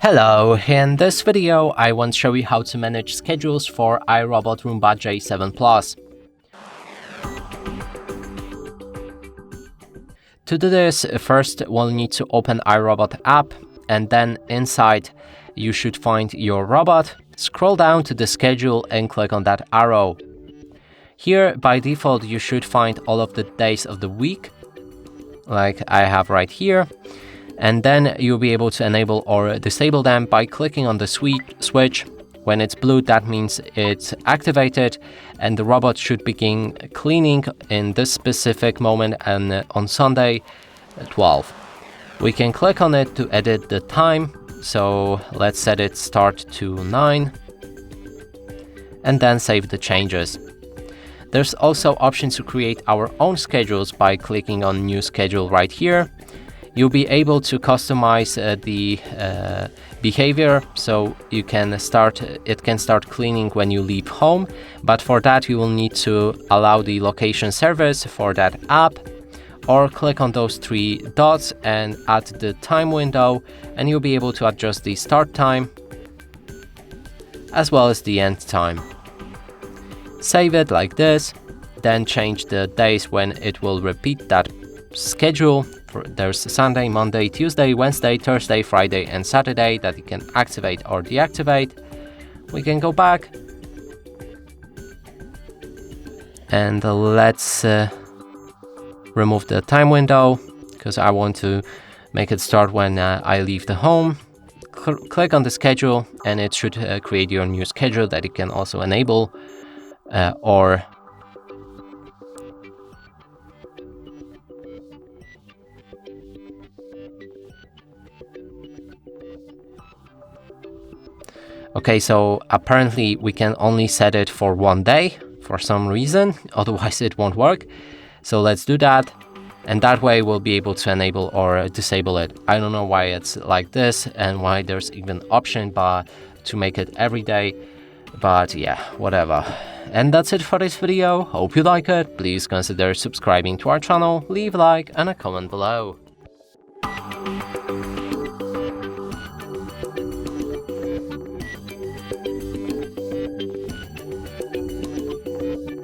Hello, in this video I want to show you how to manage schedules for iRobot Roomba J7 Plus. To do this, first we'll need to open iRobot app, and then inside you should find your robot. Scroll down to the schedule and click on that arrow. Here by default you should find all of the days of the week, like I have right here. And then you'll be able to enable or disable them by clicking on the switch. When it's blue, that means it's activated and the robot should begin cleaning in this specific moment and on Sunday at 12. We can click on it to edit the time, so let's set it start to 9 and then save the changes. There's also options to create our own schedules by clicking on new schedule right here. You'll be able to customize the behavior, so it can start cleaning when you leave home, but for that you will need to allow the location service for that app, or click on those three dots and add the time window, and you'll be able to adjust the start time as well as the end time. Save it like this, then change the days when it will repeat that schedule. There's Sunday, Monday, Tuesday, Wednesday, Thursday, Friday and Saturday that you can activate or deactivate. We can go back and let's remove the time window because I want to make it start when I leave the home. Click on the schedule and it should create your new schedule that you can also enable or Okay, so apparently we can only set it for one day for some reason, otherwise it won't work. So let's do that, and that way we'll be able to enable or disable it. I don't know why it's like this and why there's even option to make it every day, but yeah, whatever. And that's it for this video. Hope you like it. Please consider subscribing to our channel, leave a like and a comment below.